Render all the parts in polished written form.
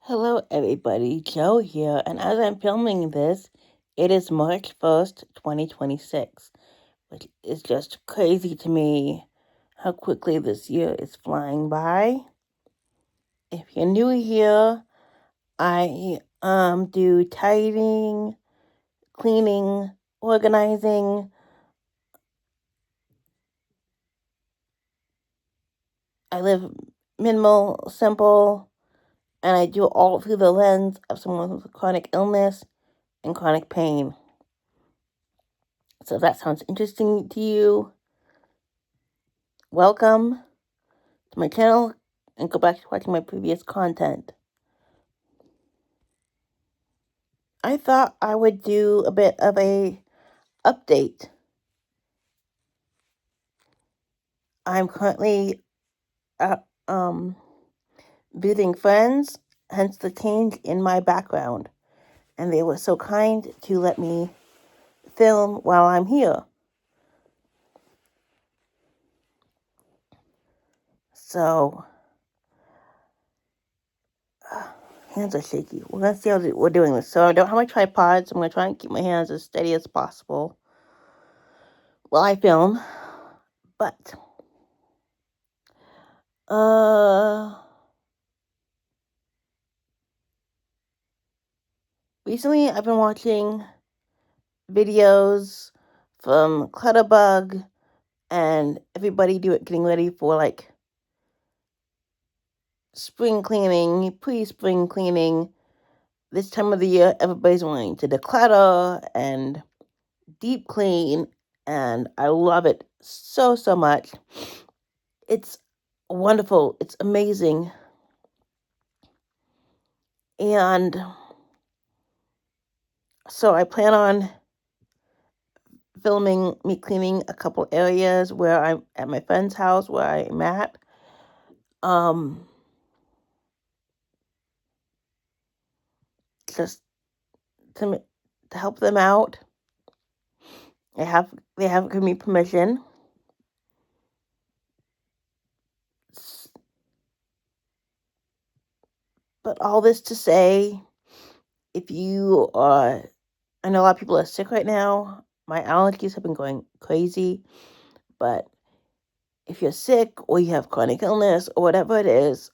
Hello, everybody. Joe here, and as I'm filming this, it is March 1st, 2026, which is just crazy to me how quickly this year is flying by. If you're new here, I do tidying, cleaning, organizing. I live minimal, simple, and I do all through the lens of someone with chronic illness and chronic pain. So if that sounds interesting to you, welcome to my channel and go back to watching my previous content. I thought I would do a bit of a update. I'm currently visiting friends, hence the change in my background. And they were so kind to let me film while I'm here. So, hands are shaky. We're going to see how we're doing this. So I don't have my tripod, so I'm going to try and keep my hands as steady as possible while I film. But, recently I've been watching videos from Clutterbug and everybody getting ready for like spring cleaning, pre-spring cleaning. This time of the year, everybody's wanting to declutter and deep clean, and I love it so much. It's wonderful. It's amazing. And so I plan on filming me cleaning a couple areas where I'm at my friend's house where I'm at. Just to help them out. They have given me permission. But all this to say, if you are, I know a lot of people are sick right now. My allergies have been going crazy. But if you're sick or you have chronic illness or whatever it is,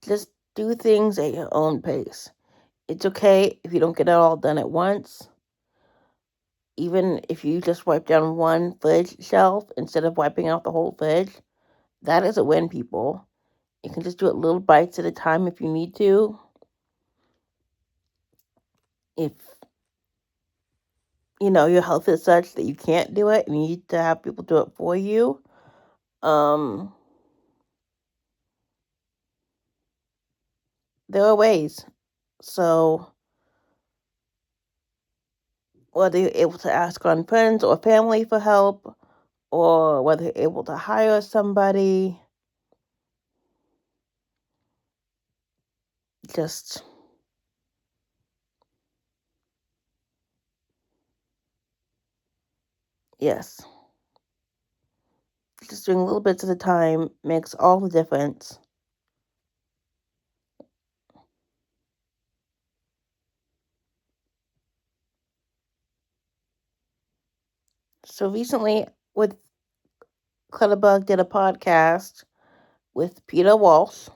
just do things at your own pace. It's okay if you don't get it all done at once. Even if you just wipe down one fridge shelf instead of wiping out the whole fridge, that is a win, people. You can just do it little bites at a time if you need to. If, your health is such that you can't do it and you need to have people do it for you, there are ways. So, whether you're able to ask on friends or family for help, or whether you're able to hire somebody, just yes. Just doing little bits at a time makes all the difference. So recently, with Clutterbug did a podcast with Peter Walsh.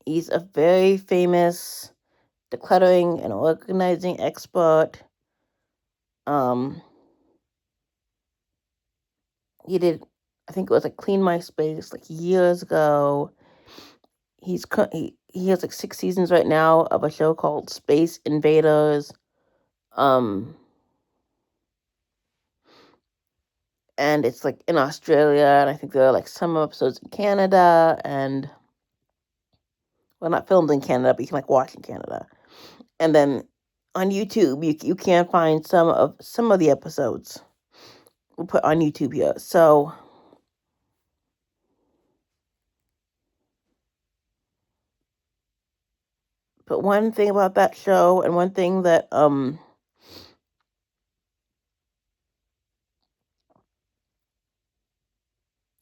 He's a very famous decluttering and organizing expert. He did, I think it was like Clean My Space like years ago. He has like 6 seasons right now of a show called Space Invaders. And it's like in Australia, and I think there are like some episodes in Canada, and well, not filmed in Canada, but you can like watch in Canada. And then on YouTube, you can find some of the episodes we'll put on YouTube here. So, but one thing about that show, and one thing that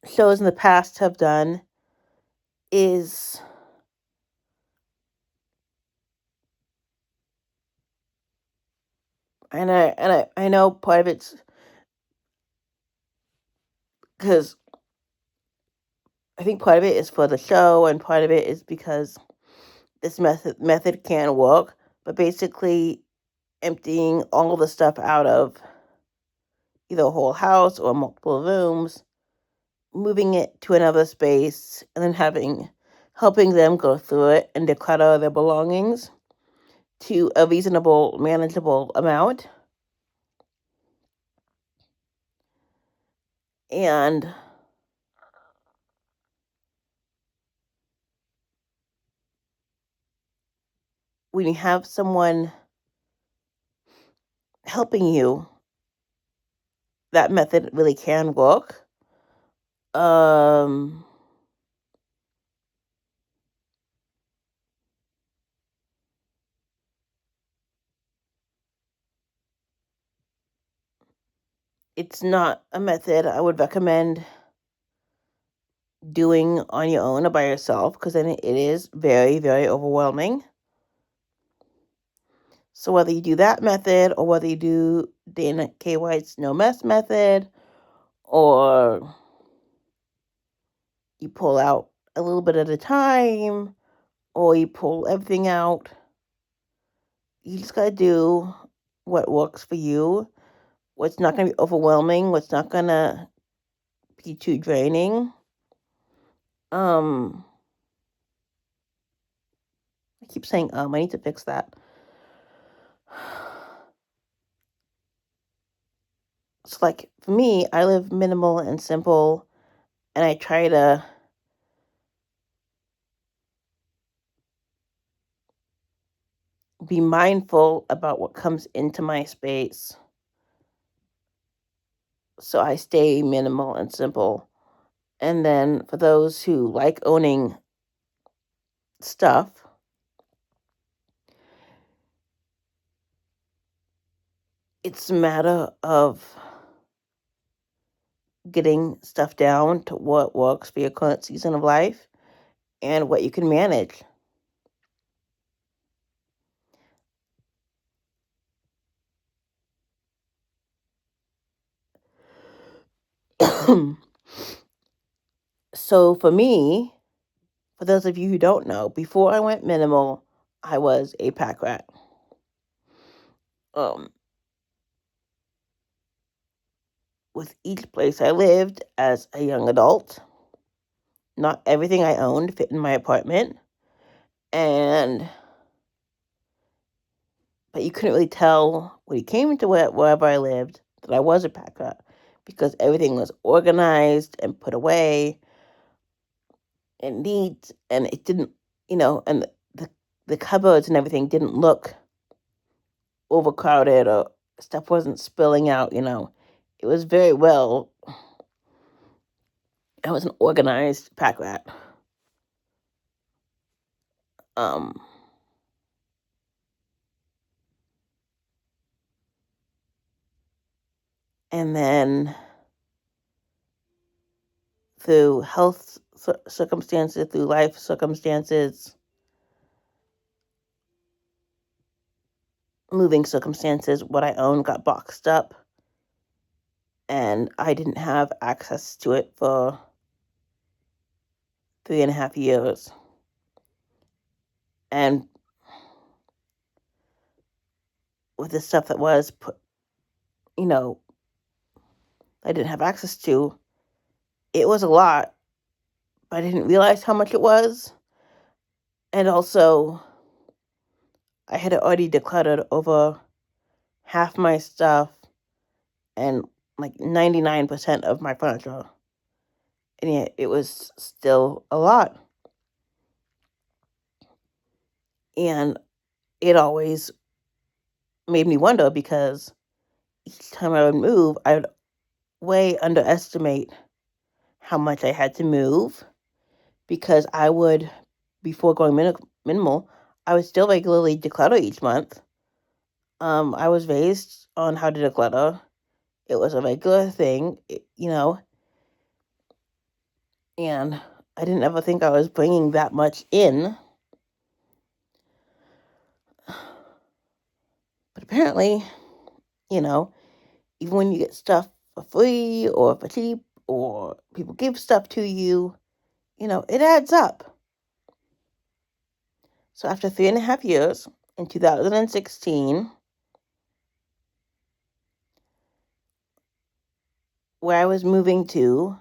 shows in the past have done, is I know part of it's because I think part of it is for the show, and part of it is because this method can work. But basically, emptying all the stuff out of either a whole house or multiple rooms, moving it to another space, and then helping them go through it and declutter their belongings to a reasonable, manageable amount. And when you have someone helping you, that method really can work. Um, it's not a method I would recommend doing on your own or by yourself, because then it is very, very overwhelming. So whether you do that method or whether you do Dana K. White's no mess method, or you pull out a little bit at a time, or you pull everything out, you just gotta do what works for you, what's not gonna be overwhelming, what's not gonna be too draining. Um, I keep saying I need to fix that. It's like for me, I live minimal and simple, and I try to be mindful about what comes into my space. So I stay minimal and simple. And then for those who like owning stuff, it's a matter of getting stuff down to what works for your current season of life and what you can manage. So for me, for those of you who don't know, before I went minimal, I was a pack rat. Um, with each place I lived as a young adult, not everything I owned fit in my apartment, and but you couldn't really tell when you came into wherever I lived that I was a pack rat, because everything was organized and put away and neat, and it didn't, and the cupboards and everything didn't look overcrowded, or stuff wasn't spilling out. It was very well. I was an organized pack rat. Um, and then through health circumstances, through life circumstances, moving circumstances, what I owned got boxed up, and I didn't have access to it for 3.5 years. And with the stuff that was put, I didn't have access to, it was a lot, but I didn't realize how much it was. And also, I had already decluttered over half my stuff and like 99% of my furniture. And yet it was still a lot. And it always made me wonder, because each time I would move, I would way underestimate how much I had to move, because I would, before going minimal, I would still regularly declutter each month. I was raised on how to declutter. It was a regular thing, and I didn't ever think I was bringing that much in. But apparently, You know, even when you get stuff for free or for cheap or people give stuff to you, it adds up. So after 3.5 years, in 2016, where I was moving to,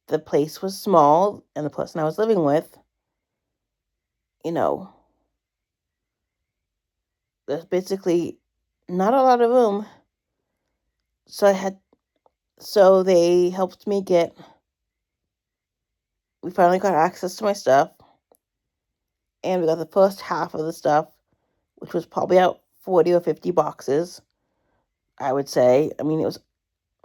the place was small and the person I was living with, you know, there's basically not a lot of room. So they helped me we finally got access to my stuff, and we got the first half of the stuff, which was probably out 40 or 50 boxes, I would say. I mean,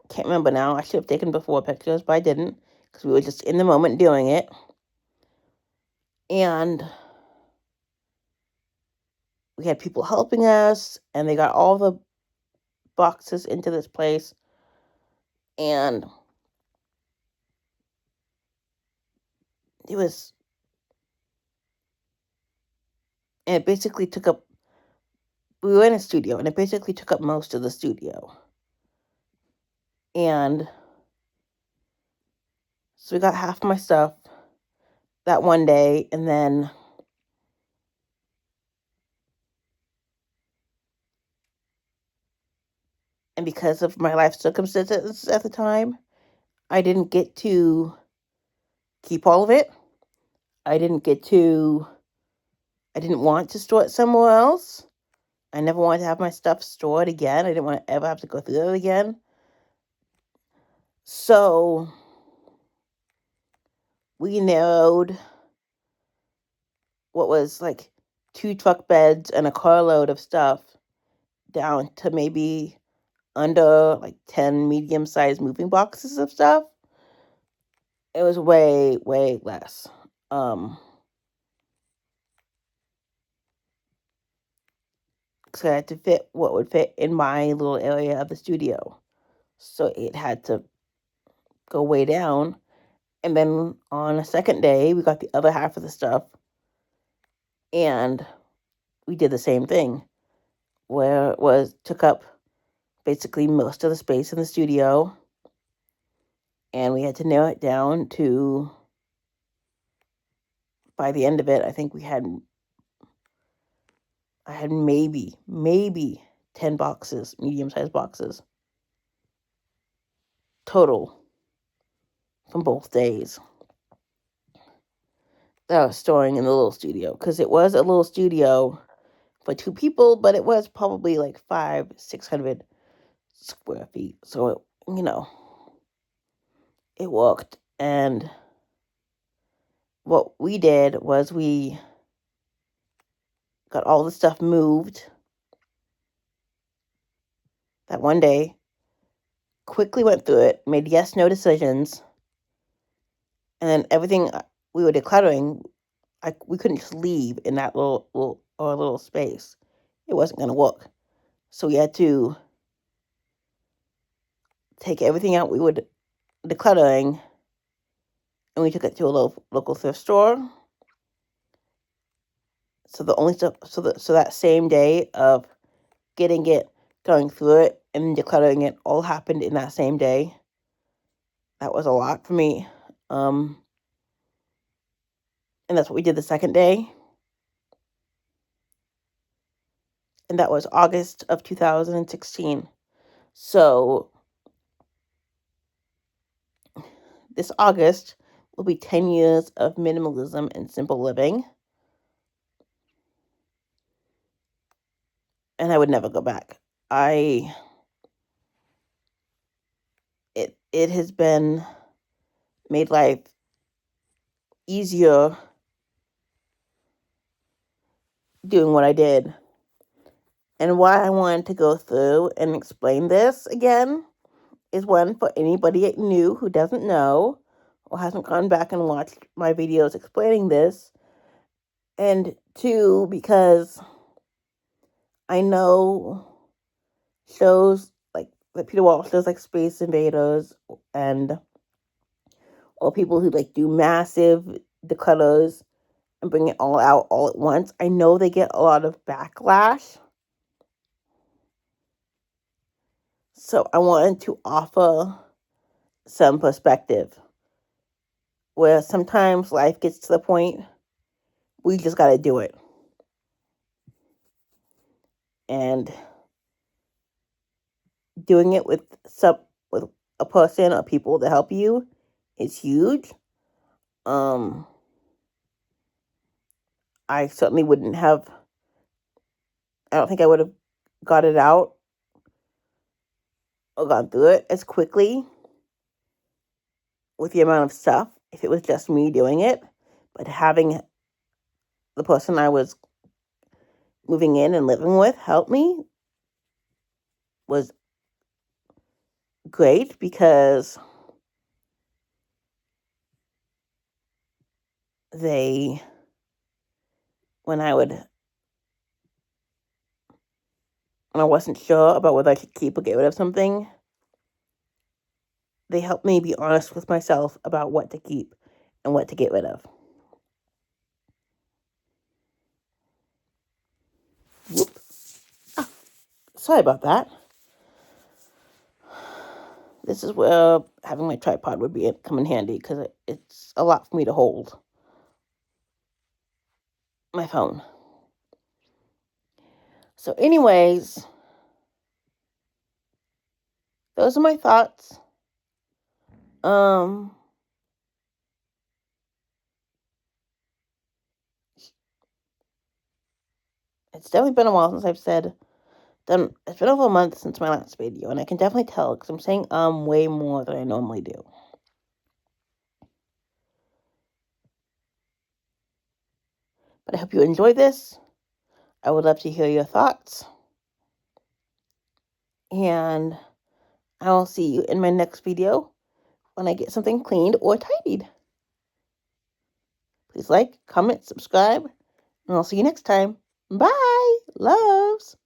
can't remember now. I should have taken before pictures, but I didn't, because we were just in the moment doing it. And we had people helping us, and they got all the boxes into this place. And it was, and it basically took up, we were in a studio, and it basically took up most of the studio. And so we got half of my stuff that one day, and because of my life circumstances at the time, I didn't get to keep all of it. I didn't want to store it somewhere else. I never wanted to have my stuff stored again. I didn't want to ever have to go through it again. So we narrowed what was like 2 truck beds and a carload of stuff down to maybe under like 10 medium-sized moving boxes of stuff. It was way, way less. So I had to fit what would fit in my little area of the studio. So it had to go way down. And then on a second day, we got the other half of the stuff, and we did the same thing, where it took up basically most of the space in the studio, and we had to narrow it down to, by the end of it, I think I had maybe 10 boxes, medium-sized boxes, total, from both days, that I was storing in the little studio, because it was a little studio for 2 people, but it was probably like 600 square feet. So, it worked. And what we did was we got all the stuff moved that one day, quickly went through it, made yes, no decisions, and then everything we were decluttering, we couldn't just leave in that little space. It wasn't going to work. So we had to take everything out we were decluttering, and we took it to a local thrift store. So the only stuff, so that same day of getting it, going through it, and decluttering it all happened in that same day. That was a lot for me. And that's what we did the second day. And that was August of 2016. So this August will be 10 years of minimalism and simple living. And I would never go back. It has made life easier doing what I did. And why I wanted to go through and explain this again is, one, for anybody new who doesn't know or hasn't gone back and watched my videos explaining this, and 2, because I know shows like that Peter Walsh shows, like Space Invaders, or people who like do massive declutters and bring it all out all at once. I know they get a lot of backlash. So I wanted to offer some perspective where sometimes life gets to the point we just got to do it. And doing it with with a person or people to help you is huge. Um I certainly wouldn't have I don't think I would have got it out or gone through it as quickly with the amount of stuff if it was just me doing it. But having the person I was moving in and living with help me was great because they, when I wasn't sure about whether I should keep or get rid of something, they helped me be honest with myself about what to keep and what to get rid of. Whoop. Ah, sorry about that. This is where having my tripod would come in handy because it's a lot for me to hold my phone. So, anyways, those are my thoughts. Um, it's definitely been a while since I've said done. It's been over a month since my last video, and I can definitely tell because I'm saying way more than I normally do. But I hope you enjoyed this. I would love to hear your thoughts, and I will see you in my next video when I get something cleaned or tidied. Please like, comment, subscribe, and I'll see you next time. Bye. Loves.